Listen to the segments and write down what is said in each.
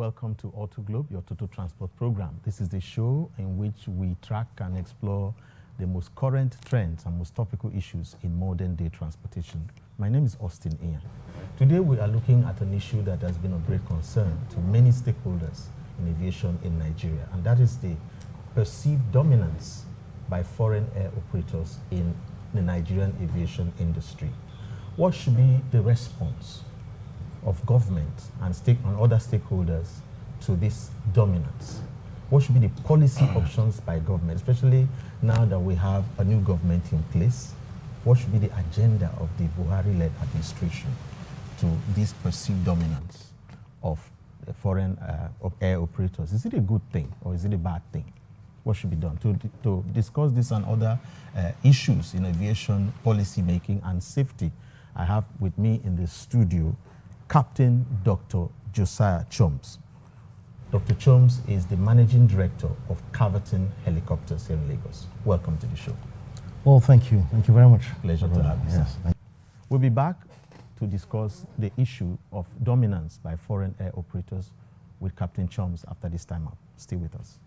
welcome to Auto Globe, your total transport program. This is the show in which we track and explore the most current trends and most topical issues in modern day transportation. My name is Austin Ian. Today we are looking at an issue that has been of great concern to many stakeholders in aviation in Nigeria, and that is the perceived dominance by foreign air operators in the Nigerian aviation industry. What should be the response of government and other stakeholders to this dominance? What should be the policy options by government, especially now that we have a new government in place? What should be the agenda of the Buhari-led administration to this perceived dominance of foreign air operators? Is it a good thing or is it a bad thing? What should be done? To discuss this and other issues in aviation policy making and safety, I have with me in the studio Captain Dr. Josiah Choms. Dr. Choms is the Managing Director of Capt Helicopters here in Lagos. Welcome to the show. Well, thank you. Thank you very much. Pleasure to have you. Yes. We'll be back to discuss the issue of dominance by foreign air operators with Captain Choms after this time out. Stay with us.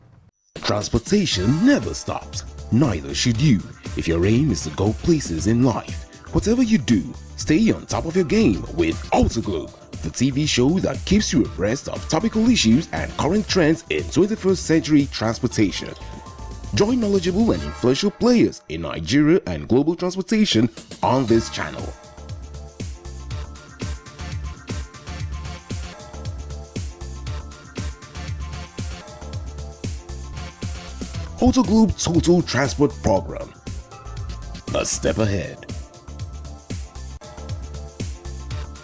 Transportation never stops. Neither should you. If your aim is to go places in life, whatever you do, stay on top of your game with Auto Globe, the TV show that keeps you abreast of topical issues and current trends in 21st century transportation. Join knowledgeable and influential players in Nigeria and global transportation on this channel. Auto Globe Total Transport Program. A step ahead.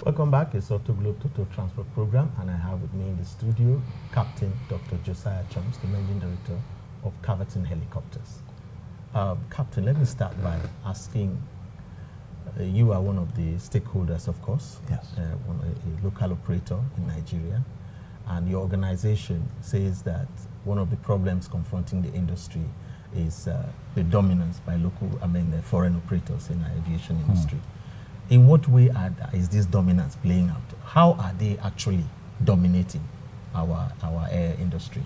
Welcome back. It's Auto Globe Total Transport Program, and I have with me in the studio Captain Dr. Josiah Choms, the Managing Director of Capt Helicopters. Captain, let me start by asking, you are one of the stakeholders, of course, yes. A local operator in Nigeria, and your organization says that one of the problems confronting the industry is the dominance by the foreign operators in the aviation industry. In what way is this dominance playing out? How are they actually dominating our air industry?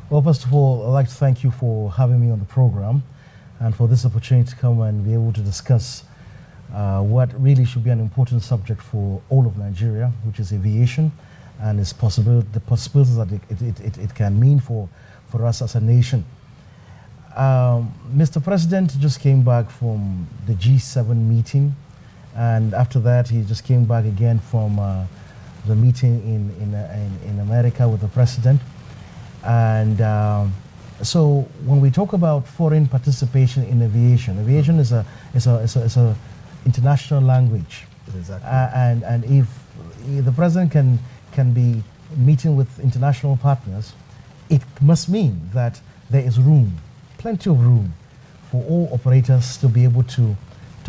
Well, first of all, I'd like to thank you for having me on the program and for this opportunity to come and be able to discuss what really should be an important subject for all of Nigeria, which is aviation, and the possibilities that it can mean for us as a nation. Mr. President just came back from the G7 meeting, and after that he just came back again from the meeting in America with the president. And so when we talk about foreign participation in aviation is a international language. Exactly. And if the president can be meeting with international partners, it must mean that there is room, plenty of room, for all operators to be able to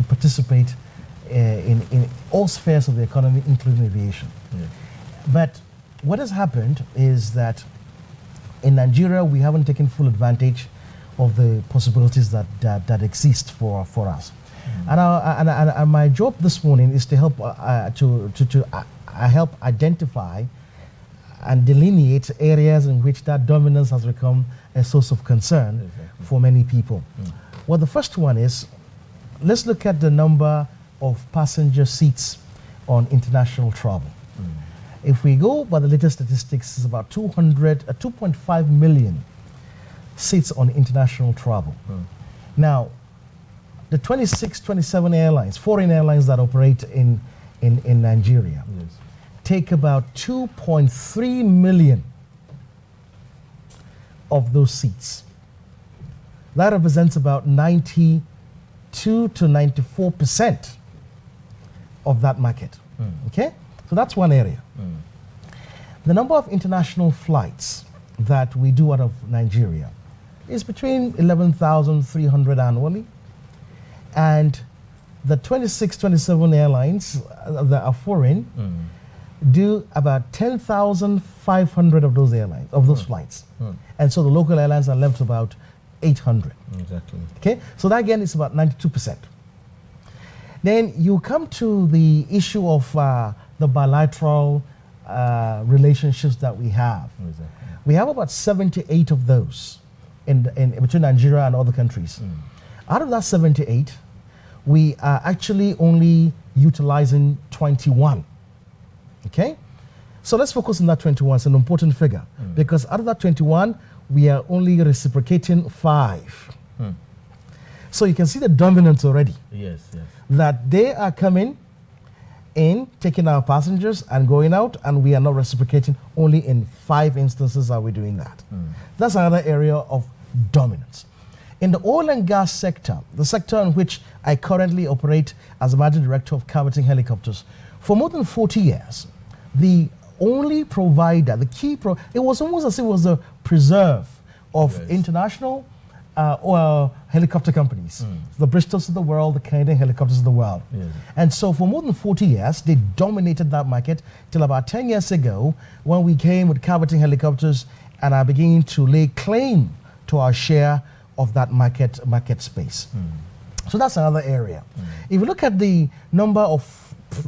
participate in all spheres of the economy, including aviation. Yeah. But what has happened is that in Nigeria, we haven't taken full advantage of the possibilities that exist for us. And my job this morning is to help help identify and delineate areas in which that dominance has become a source of concern for many people. Well, the first one is, let's look at the number of passenger seats on international travel. If we go by the latest statistics, it's about 2.5 million seats on international travel. Now, the 26, 27 airlines, foreign airlines that operate in Nigeria, take about 2.3 million of those seats. That represents about 92 to 94% of that market. Okay? So that's one area. The number of international flights that we do out of Nigeria is between 11,300 annually, and the 26, 27 airlines that are foreign do about 10,500 of those flights. And so the local airlines are left about 800. Exactly. Okay, so that again is about 92%. Then you come to the issue of the bilateral relationships that we have. Exactly. We have about 78 of those in between Nigeria and other countries. Out of that 78, we are actually only utilizing 21. Okay? So let's focus on that 21. It's an important figure because out of that 21, we are only reciprocating 5. So you can see the dominance already. Yes, yes. That they are coming in, taking our passengers and going out, and we are not reciprocating. Only in 5 instances are we doing that. That's another area of dominance. In the oil and gas sector, the sector in which I currently operate as a managing director of Capt Helicopters, for more than 40 years, the only provider, the key it was almost as if it was a preserve of international oil helicopter companies, the Bristols of the world, the Canadian helicopters of the world. Yes. And so for more than 40 years, they dominated that market till about 10 years ago when we came with Capt Helicopters and are beginning to lay claim to our share of that market space. So that's another area. If you look at the number of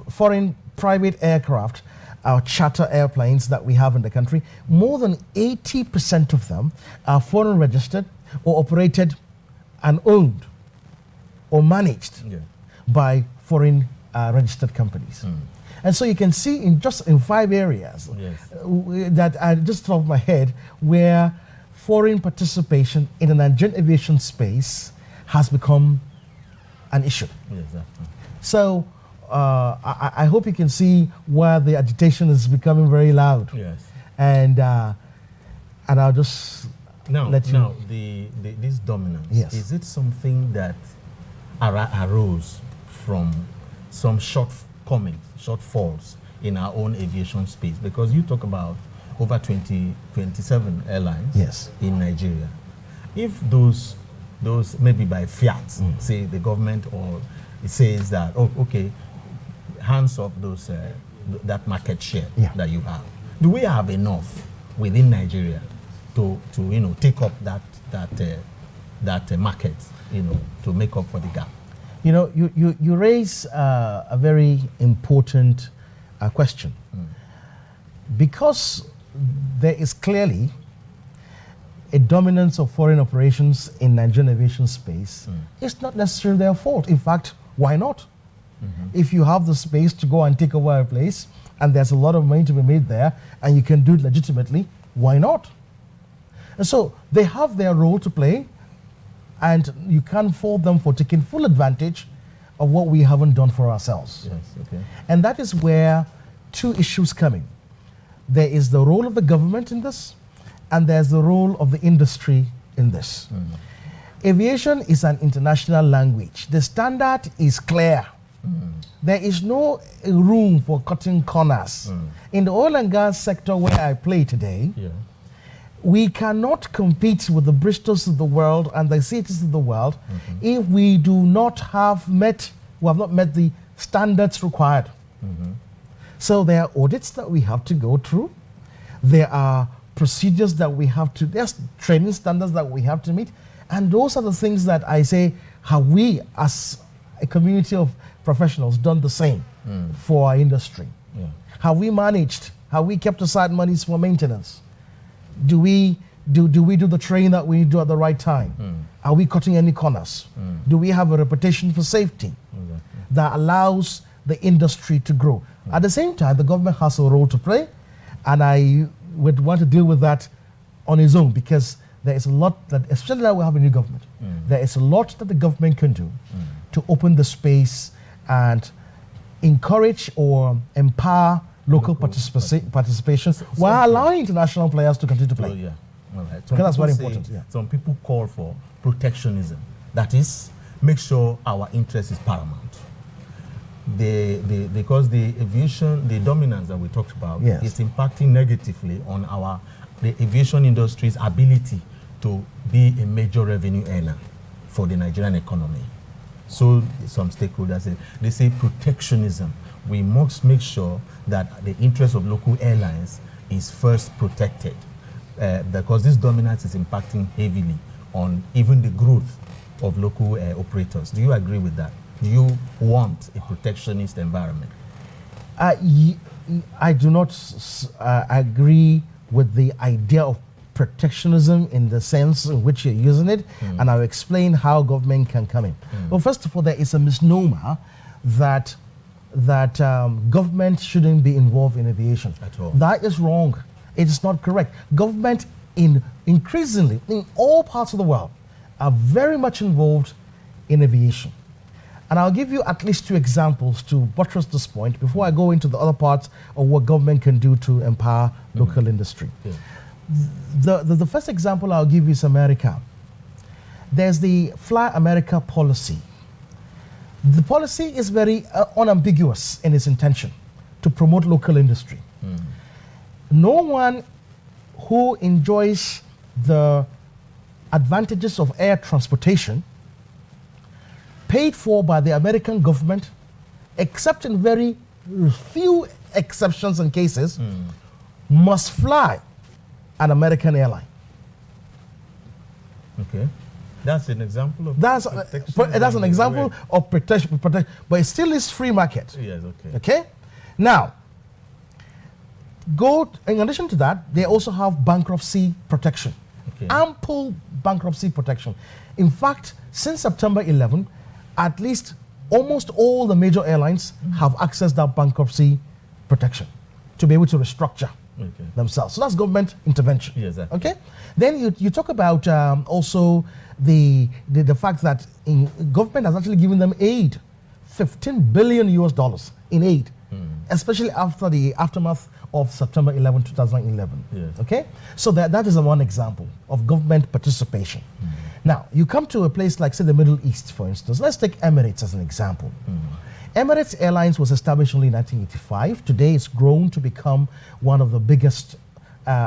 foreign private aircraft, our charter airplanes that we have in the country, more than 80% of them are foreign registered or operated and owned or managed by foreign registered companies. And so you can see in just in 5 areas that are just off my head where foreign participation in the Nigerian aviation space has become an issue. So I hope you can see where the agitation is becoming very loud. And I'll just let you. Now, this dominance, is it something that arose from some shortfalls in our own aviation space? Because you talk about over 27 airlines in Nigeria. If those maybe by fiat, say the government, or it says that, oh, okay, hands off those that market share that you have. Do we have enough within Nigeria to take up that market, to make up for the gap? You raise a very important question, because there is clearly a dominance of foreign operations in Nigerian aviation space. It's not necessarily their fault. In fact, why not? If you have the space to go and take over a place and there's a lot of money to be made there and you can do it legitimately, why not? And so they have their role to play, and you can't fault them for taking full advantage of what we haven't done for ourselves. And that is where 2 issues come in. There is the role of the government in this, and there's the role of the industry in this. Aviation is an international language. The standard is clear. There is no room for cutting corners. In the oil and gas sector where I play today, we cannot compete with the Bristols of the world and the cities of the world if we have not met the standards required. So there are audits that we have to go through. There are procedures that we have to, there's training standards that we have to meet. And those are the things that I say, have we as a community of professionals done the same for our industry? Have we managed? Have we kept aside monies for maintenance? Do we do the training that we need to do at the right time? Are we cutting any corners? Do we have a reputation for safety that allows the industry to grow? At the same time, the government has a role to play, and I would want to deal with that on its own, because there is a lot that, especially now we have a new government, there is a lot that the government can do to open the space and encourage or empower local participation while allowing international players to continue to play. Because that's very important. Some people call for protectionism. That is, make sure our interest is paramount. Because the aviation, the dominance that we talked about, is impacting negatively on the aviation industry's ability to be a major revenue earner for the Nigerian economy. So some stakeholders say protectionism. We must make sure that the interest of local airlines is first protected, because this dominance is impacting heavily on even the growth of local operators. Do you agree with that? Do you want a protectionist environment? I do not agree with the idea of protectionism in the sense in which you're using it, and I'll explain how government can come in. Well, first of all, there is a misnomer that government shouldn't be involved in aviation. At all. That is wrong. It is not correct. Government increasingly in all parts of the world are very much involved in aviation. And I'll give you at least 2 examples to buttress this point before I go into the other parts of what government can do to empower local industry. Yeah. The first example I'll give you is America. There's the Fly America policy. The policy is very unambiguous in its intention to promote local industry. No one who enjoys the advantages of air transportation paid for by the American government, except in very few exceptions and cases, must fly an American airline. Okay. That's an example of That's an example of protection, but it still is free market. Yes, okay. Okay? Now, in addition to that, they also have bankruptcy protection. Okay. Ample bankruptcy protection. In fact, since September 11, at least almost all the major airlines have accessed that bankruptcy protection to be able to restructure themselves. So that's government intervention. Yes, exactly. Okay? Then you talk about also the fact that government has actually given them aid, $15 billion in aid, especially after the aftermath of September 11, 2011. Yes. Okay? So that is one example of government participation. Now, you come to a place like, say, the Middle East, for instance. Let's take Emirates as an example. Emirates Airlines was established only in 1985. Today, it's grown to become one of the biggest,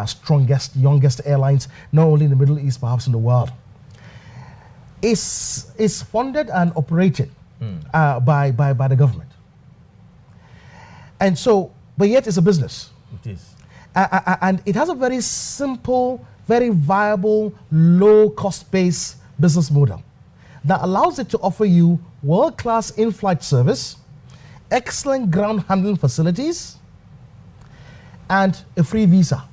strongest, youngest airlines, not only in the Middle East, perhaps in the world. It's funded and operated by the government. And so, but yet it's a business. It is. And it has a very simple, very viable, low-cost base business model that allows it to offer you world-class in-flight service, excellent ground handling facilities, and a free visa.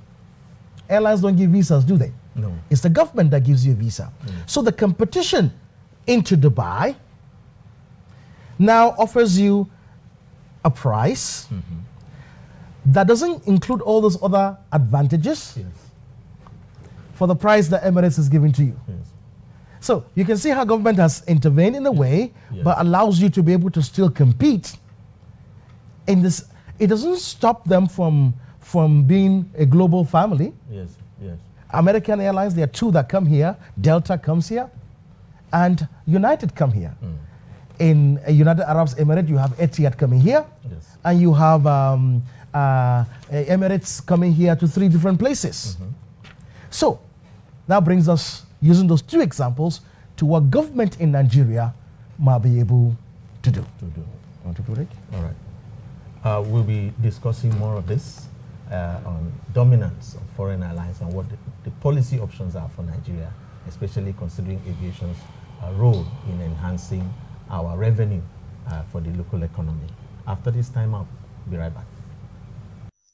Airlines don't give visas, do they? No. It's the government that gives you a visa. So the competition into Dubai now offers you a price that doesn't include all those other advantages for the price that Emirates is giving to you. Yes. So you can see how government has intervened in a way, but allows you to be able to still compete in this. It doesn't stop them from being a global family. Yes, yes. American Airlines, there are 2 that come here. Delta comes here, and United come here. In United Arab Emirates, you have Etihad coming here, and you have Emirates coming here to 3 different places. So that brings us, using those 2 examples, to what government in Nigeria might be able to do. Want to do it? All right. We'll be discussing more of this on dominance of foreign airlines and what the policy options are for Nigeria, especially considering aviation's role in enhancing our revenue for the local economy. After this time out, be right back.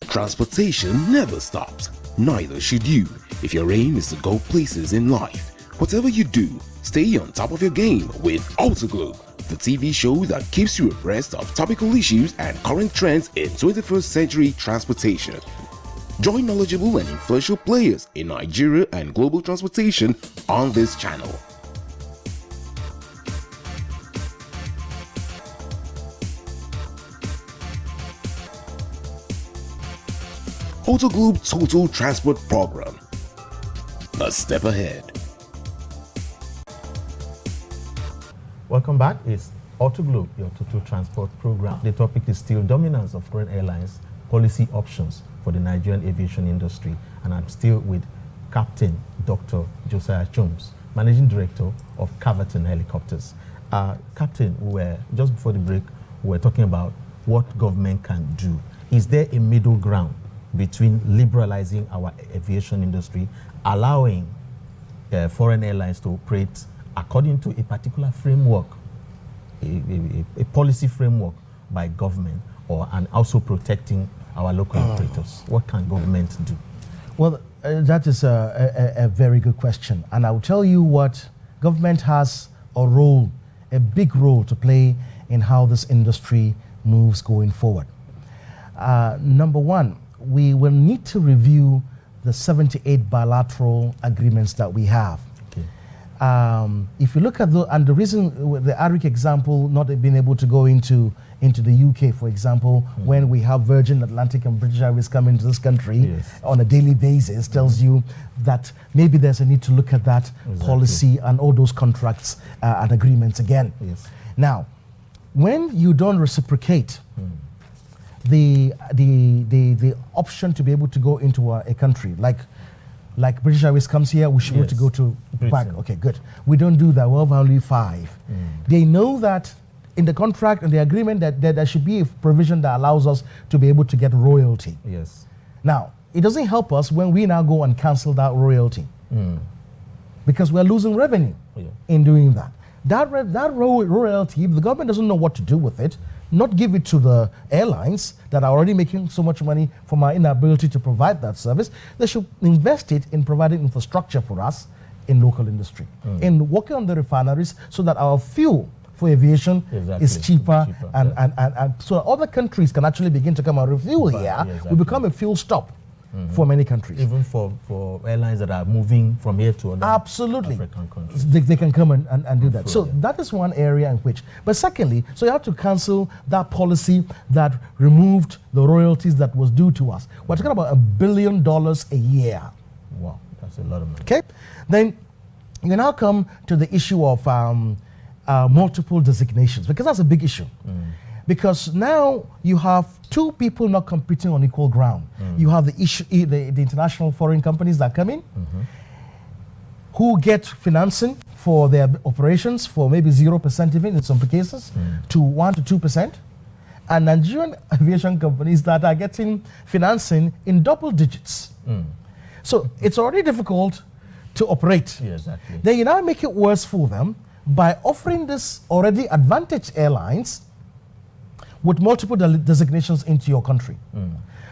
Transportation never stops. Neither should you. If your aim is to go places in life, whatever you do, stay on top of your game with Autoglobe, the TV show that keeps you abreast of topical issues and current trends in 21st century transportation. Join knowledgeable and influential players in Nigeria and global transportation on this channel. Autoglobe Total Transport Program. A step ahead. Welcome back. It's Autoglobe, your total transport program. The topic is still dominance of foreign airlines, policy options for the Nigerian aviation industry. And I'm still with Captain Dr. Josiah Choms, Managing Director of Capt Helicopters. Captain, just before the break, we were talking about what government can do. Is there a middle ground between liberalizing our aviation industry, allowing foreign airlines to operate according to a particular framework, a policy framework by government, and also protecting our local operators? What can government do? Well, that is a very good question. And I will tell you what, government has a big role to play in how this industry moves going forward. Number one, we will need to review the 78 bilateral agreements that we have. If you look at the reason with the ARIC example not being able to go into the UK, for example, when we have Virgin Atlantic and British Airways coming into this country on a daily basis, tells you that maybe there's a need to look at that policy and all those contracts and agreements again. Now, when you don't reciprocate the option to be able to go into a country like British Airways comes here, we should be able to go to back. Okay, good. We don't do that. We have only 5. They know that in the contract and the agreement that there should be a provision that allows us to be able to get royalty. Now, it doesn't help us when we now go and cancel that royalty because we're losing revenue in doing that. That royalty, if the government doesn't know what to do with it, not give it to the airlines that are already making so much money from our inability to provide that service, they should invest it in providing infrastructure for us in local industry, in working on the refineries so that our fuel for aviation is cheaper and so other countries can actually begin to come and refuel here. We become a fuel stop for many countries. Even for airlines that are moving from here to other African countries. They can come and do that. So that is one area in which. But secondly, so you have to cancel that policy that removed the royalties that was due to us. We're talking about $1 billion a year. Wow, that's a lot of money. Okay, then you now come to the issue of multiple designations, because that's a big issue. Because now you have 2 people not competing on equal ground. You have the international foreign companies that come in, who get financing for their operations for maybe 0% even in some cases, to 1 to 2%, and Nigerian aviation companies that are getting financing in double digits. So it's already difficult to operate. Then you now make it worse for them by offering this already advantaged airlines with multiple designations into your country.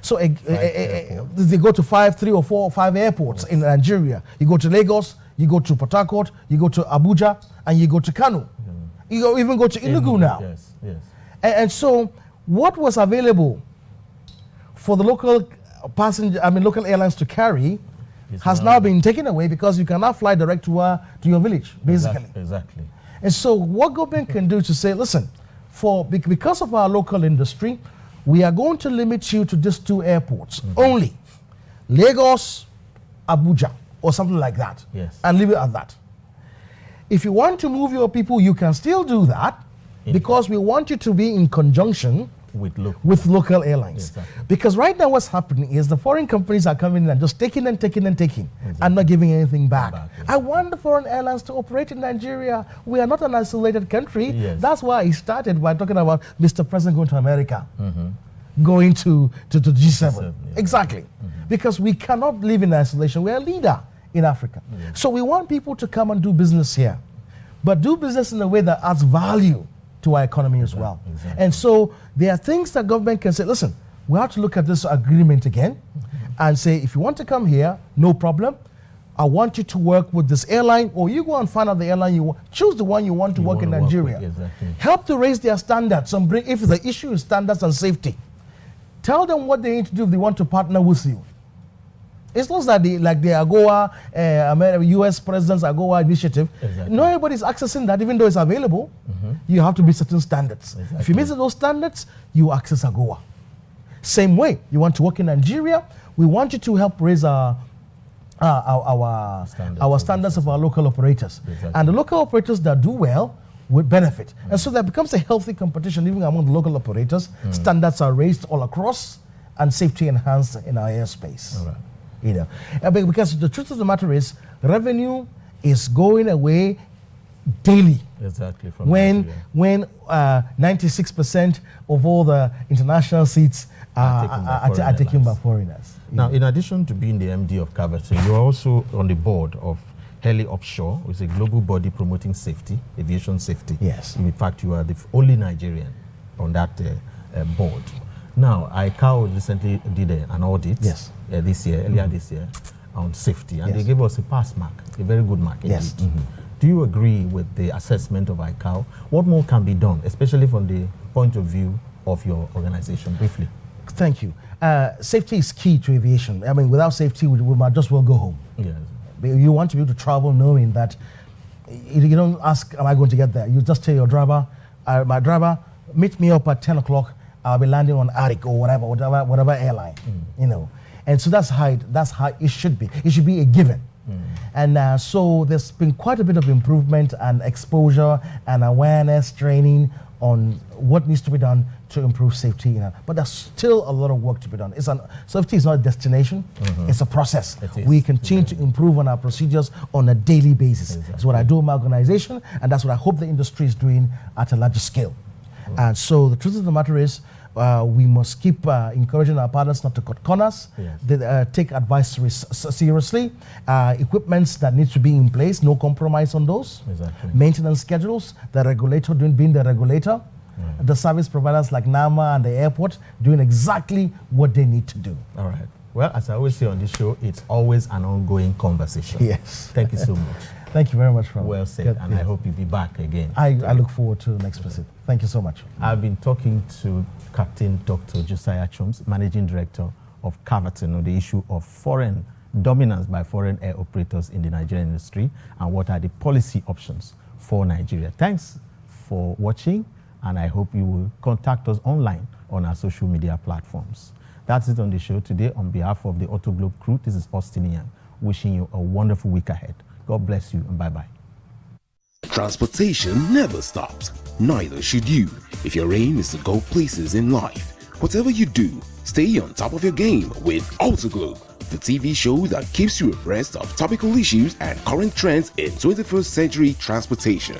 So they go to 3 or 4 or 5 airports in Nigeria. You go to Lagos, you go to Port Harcourt, you go to Abuja, and you go to Kano. You even go to Enugu now. And so what was available for the local local airlines to carry has now been taken away because you cannot fly direct to your village, basically. And so what government can do to say, listen, because of our local industry, we are going to limit you to these 2 airports only, Lagos, Abuja, or something like that, and leave it at that. If you want to move your people, you can still do that because we want you to be in conjunction with local airlines. Because right now what's happening is the foreign companies are coming in and just taking and not giving anything back. I want the foreign airlines to operate in Nigeria. We are not an isolated country. That's why I started by talking about Mr. President going to America, going to G7. Exactly. Because we cannot live in isolation. We're a leader in Africa. So we want people to come and do business here, but do business in a way that adds value to our economy as well. And so there are things that government can say, listen, we have to look at this agreement again and say, if you want to come here, no problem. I want you to work with this airline, or you go and find out the airline you want. Choose the one you want to work in Nigeria. Help to raise their standards and bring, if the issue is standards and safety, tell them what they need to do if they want to partner with you. It's not that the AGOA, US President's AGOA initiative. Not everybody's accessing that, even though it's available. You have to meet certain standards. If you meet those standards, you access AGOA. Same way, you want to work in Nigeria, we want you to help raise our standards of our local operators. And the local operators that do well will benefit. And so there becomes a healthy competition even among the local operators. Standards are raised all across and safety enhanced in our airspace. Because the truth of the matter is, revenue is going away daily. From when 96% of all the international seats are taken by foreigners. Now, in addition to being the MD of Capt, you're also on the board of Heli Offshore, which is a global body promoting safety, aviation safety. Yes. In fact, you are the only Nigerian on that board. Now, ICAO recently did an audit Yes. earlier this year, on safety, and Yes. they gave us a pass mark, a very good mark. Yes. Indeed. Do you agree with the assessment of ICAO? What more can be done, especially from the point of view of your organization, briefly? Thank you. Safety is key to aviation. I mean, without safety, we might just well go home. Yes. But you want to be able to travel knowing that you don't ask, am I going to get there? You just tell your driver, my driver, meet me up at 10 o'clock. I'll be landing on Arik or whatever airline, you know. And so that's how it should be. It should be a given. And so there's been quite a bit of improvement and exposure and awareness training on what needs to be done to improve safety. You know. But there's still a lot of work to be done. Safety is not a destination, it's a process. We continue to improve on our procedures on a daily basis. Exactly. That's what I do in my organization, and that's what I hope the industry is doing at a larger scale. And so the truth of the matter is, we must keep encouraging our partners not to cut corners. Yes. They, take advice seriously. Equipments that need to be in place, no compromise on those. Exactly. Maintenance schedules, the regulator being the regulator. The service providers like NAMA and the airport doing exactly what they need to do. All right. Well, as I always say on this show, it's always an ongoing conversation. Yes. Thank you so much. Thank you very much, Rob. Well said, Good, and I hope you'll be back again. I look forward to the next visit. Thank you so much. I've been talking to Captain Dr. Josiah Choms, Managing Director of Capt, on the issue of foreign dominance by foreign air operators in the Nigerian industry and what are the policy options for Nigeria. Thanks for watching, and I hope you will contact us online on our social media platforms. That's it on the show today. On behalf of the Auto Globe crew, this is Austin Ian, wishing you a wonderful week ahead. God bless you, and bye-bye. Transportation never stops. Neither should you. If your aim is to go places in life, whatever you do, stay on top of your game with Autoglobe, the TV show that keeps you abreast of topical issues and current trends in 21st century transportation.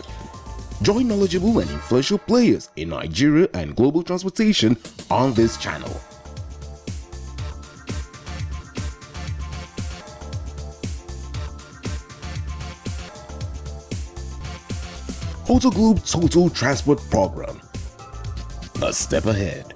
Join knowledgeable and influential players in Nigeria and global transportation on this channel. Autoglobe Total Transport Program. A step ahead.